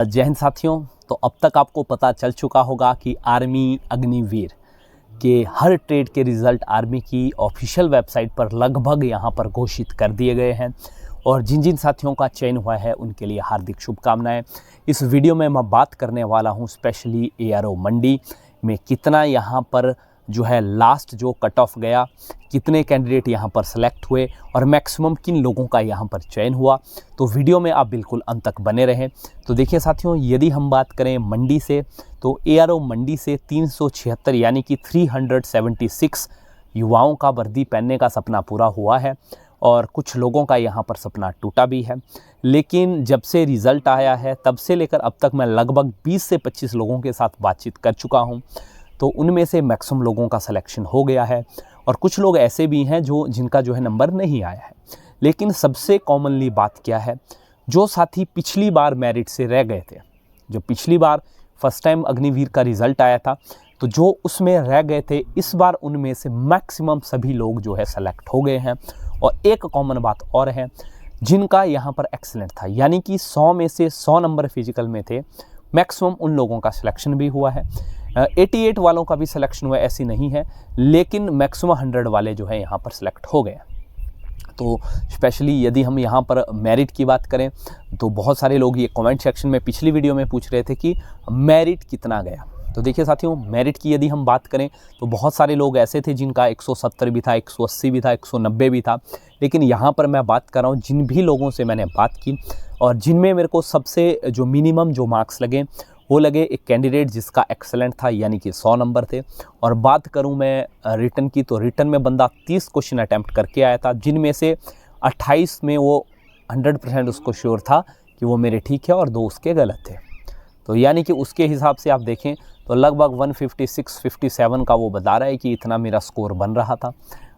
जय हिंद साथियों। तो अब तक आपको पता चल चुका होगा कि आर्मी अग्निवीर के हर ट्रेड के रिज़ल्ट आर्मी की ऑफिशियल वेबसाइट पर लगभग यहाँ पर घोषित कर दिए गए हैं और जिन जिन साथियों का चयन हुआ है उनके लिए हार्दिक शुभकामनाएं। इस वीडियो में मैं बात करने वाला हूँ स्पेशली एआरओ मंडी में कितना यहाँ पर जो है लास्ट जो कट ऑफ गया, कितने कैंडिडेट यहाँ पर सेलेक्ट हुए और मैक्सिमम किन लोगों का यहाँ पर चयन हुआ। तो वीडियो में आप बिल्कुल अंत तक बने रहें। तो देखिए साथियों, यदि हम बात करें मंडी से तो एआरओ मंडी से 376 यानी कि 376 युवाओं का वर्दी पहनने का सपना पूरा हुआ है और कुछ लोगों का यहाँ पर सपना टूटा भी है। लेकिन जब से रिज़ल्ट आया है तब से लेकर अब तक मैं लगभग 20 से 25 लोगों के साथ बातचीत कर चुका हूँ, तो उनमें से मैक्सिमम लोगों का सिलेक्शन हो गया है और कुछ लोग ऐसे भी हैं जिनका जो है नंबर नहीं आया है। लेकिन सबसे कॉमनली बात क्या है, जो साथी पिछली बार मेरिट से रह गए थे, जो पिछली बार फर्स्ट टाइम अग्निवीर का रिज़ल्ट आया था तो जो उसमें रह गए थे, इस बार उनमें से मैक्सिमम सभी लोग जो है सेलेक्ट हो गए हैं। और एक कॉमन बात और है, जिनका यहाँ पर एक्सीलेंट था यानी कि 100 में से 100 नंबर फिजिकल में थे, मैक्सिमम उन लोगों का सिलेक्शन भी हुआ है। 88 वालों का भी सिलेक्शन हुआ, ऐसी नहीं है, लेकिन मैक्सिमम 100 वाले जो है यहाँ पर सिलेक्ट हो गए। तो स्पेशली यदि हम यहाँ पर मेरिट की बात करें तो बहुत सारे लोग ये कमेंट सेक्शन में पिछली वीडियो में पूछ रहे थे कि मेरिट कितना गया। तो देखिए साथियों, मेरिट की यदि हम बात करें तो बहुत सारे लोग ऐसे थे जिनका 170 भी था, 180 भी था, 190 भी था। लेकिन यहाँ पर मैं बात कर रहा हूँ जिन भी लोगों से मैंने बात की और जिनमें मेरे को सबसे जो मिनिमम जो मार्क्स लगे वो लगे एक कैंडिडेट जिसका एक्सेलेंट था यानी कि 100 नंबर थे। और बात करूं मैं रिटर्न की तो रिटर्न में बंदा 30 क्वेश्चन अटैम्प्ट करके आया था, जिनमें से 28 में वो 100% उसको श्योर था कि वो मेरे ठीक है और 2 उसके गलत थे। तो यानी कि उसके हिसाब से आप देखें तो लगभग 156-57 का वो बता रहा है कि इतना मेरा स्कोर बन रहा था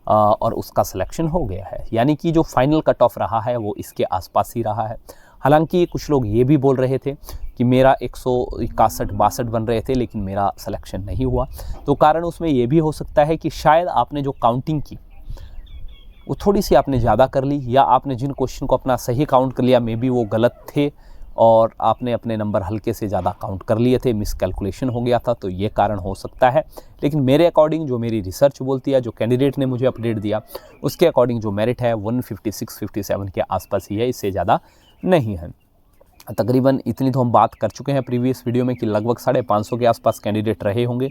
और उसका सिलेक्शन हो गया है। यानी कि जो फाइनल कट ऑफ रहा है वो इसके आसपास ही रहा है। हालांकि कुछ लोग ये भी बोल रहे थे कि मेरा 161-62 बन रहे थे लेकिन मेरा सिलेक्शन नहीं हुआ। तो कारण उसमें ये भी हो सकता है कि शायद आपने जो काउंटिंग की वो थोड़ी सी आपने ज़्यादा कर ली, या आपने जिन क्वेश्चन को अपना सही काउंट कर लिया मे बी वो गलत थे और आपने अपने नंबर हल्के से ज़्यादा काउंट कर लिए थे, मिसकैलकुलेशन हो गया था। तो ये कारण हो सकता है। लेकिन मेरे अकॉर्डिंग जो मेरी रिसर्च बोलती है, जो कैंडिडेट ने मुझे अपडेट दिया उसके अकॉर्डिंग जो मेरिट है 156-57 के आसपास ही है, इससे ज़्यादा नहीं है। तकरीबन इतनी तो हम बात कर चुके हैं प्रीवियस वीडियो में कि लगभग 550 के आसपास कैंडिडेट रहे होंगे।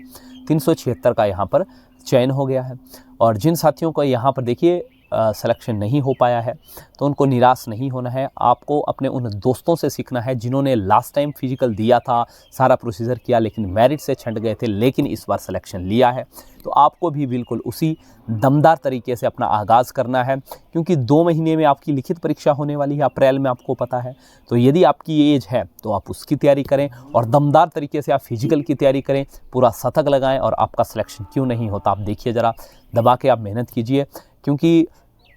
376 का यहाँ पर चयन हो गया है। और जिन साथियों को यहाँ पर देखिए सिलेक्शन नहीं हो पाया है तो उनको निराश नहीं होना है। आपको अपने उन दोस्तों से सीखना है जिन्होंने लास्ट टाइम फिजिकल दिया था, सारा प्रोसीजर किया लेकिन मेरिट से छंट गए थे, लेकिन इस बार सिलेक्शन लिया है। तो आपको भी बिल्कुल उसी दमदार तरीके से अपना आगाज़ करना है, क्योंकि 2 महीने में आपकी लिखित परीक्षा होने वाली है, अप्रैल में आपको पता है। तो यदि आपकी एज है तो आप उसकी तैयारी करें और दमदार तरीके से आप फिजिकल की तैयारी करें, पूरा शतक लगाएं और आपका सिलेक्शन क्यों नहीं होता आप देखिए, ज़रा दबा के आप मेहनत कीजिए, क्योंकि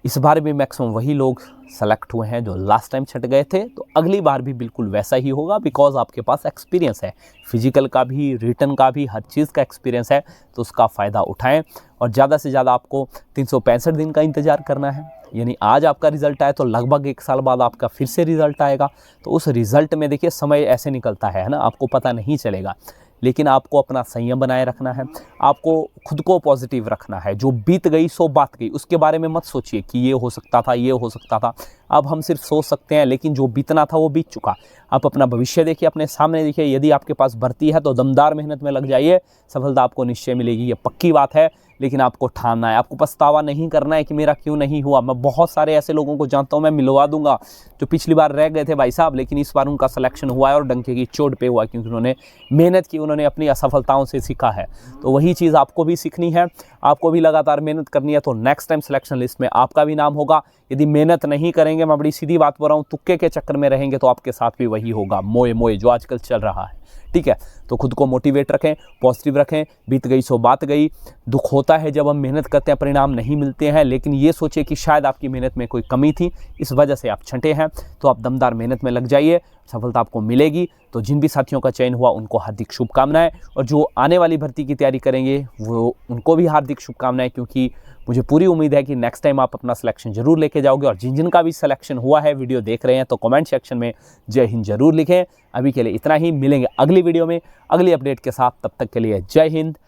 इस बार भी मैक्सिमम वही लोग सेलेक्ट हुए हैं जो लास्ट टाइम छट गए थे। तो अगली बार भी बिल्कुल वैसा ही होगा, बिकॉज आपके पास एक्सपीरियंस है, फिजिकल का भी, रिटर्न का भी, हर चीज़ का एक्सपीरियंस है। तो उसका फ़ायदा उठाएं और ज़्यादा से ज़्यादा आपको 365 दिन का इंतज़ार करना है। यानी आज आपका रिज़ल्ट आए तो लगभग 1 साल बाद आपका फिर से रिज़ल्ट आएगा। तो उस रिज़ल्ट में देखिए समय ऐसे निकलता है ना, आपको पता नहीं चलेगा। लेकिन आपको अपना संयम बनाए रखना है, आपको खुद को पॉजिटिव रखना है। जो बीत गई सो बात गई, उसके बारे में मत सोचिए कि ये हो सकता था, ये हो सकता था। अब हम सिर्फ सोच सकते हैं, लेकिन जो बीतना था वो बीत चुका। आप अपना भविष्य देखिए, अपने सामने देखिए। यदि आपके पास भर्ती है तो दमदार मेहनत में लग जाइए, सफलता आपको निश्चय मिलेगी, ये पक्की बात है। लेकिन आपको ठानना है, आपको पछतावा नहीं करना है कि मेरा क्यों नहीं हुआ। मैं बहुत सारे ऐसे लोगों को जानता हूँ, मैं मिलवा दूंगा, जो पिछली बार रह गए थे भाई साहब, लेकिन इस बार उनका सिलेक्शन हुआ है और डंके की चोट पे हुआ, क्योंकि उन्होंने मेहनत की, उन्होंने अपनी असफलताओं से सीखा है। तो वही चीज़ आपको भी सीखनी है, आपको भी लगातार मेहनत करनी है। तो नेक्स्ट टाइम सिलेक्शन लिस्ट में आपका भी नाम होगा। यदि मेहनत नहीं करेंगे, मैं बड़ी सीधी बात बोल रहा हूँ, तुक्के के चक्कर में रहेंगे तो आपके साथ भी वही होगा, मोए मोए जो आजकल चल रहा है। ठीक है, तो खुद को मोटिवेट रखें, पॉजिटिव रखें। बीत गई सो बात गई। दुख होता है जब हम मेहनत करते हैं, परिणाम नहीं मिलते हैं, लेकिन ये सोचिए कि शायद आपकी मेहनत में कोई कमी थी, इस वजह से आप छंटे हैं। तो आप दमदार मेहनत में लग जाइए सफलता आपको मिलेगी। तो जिन भी साथियों का चयन हुआ उनको हार्दिक शुभकामनाएं, और जो आने वाली भर्ती की तैयारी करेंगे वो उनको भी हार्दिक शुभकामनाएं, क्योंकि मुझे पूरी उम्मीद है कि नेक्स्ट टाइम आप अपना सिलेक्शन जरूर लेके जाओगे। और जिन जिन का भी सिलेक्शन हुआ है, वीडियो देख रहे हैं, तो कमेंट सेक्शन में जय हिंद जरूर लिखें। अभी के लिए इतना ही, मिलेंगे अगली वीडियो में अगली अपडेट के साथ। तब तक के लिए जय हिंद,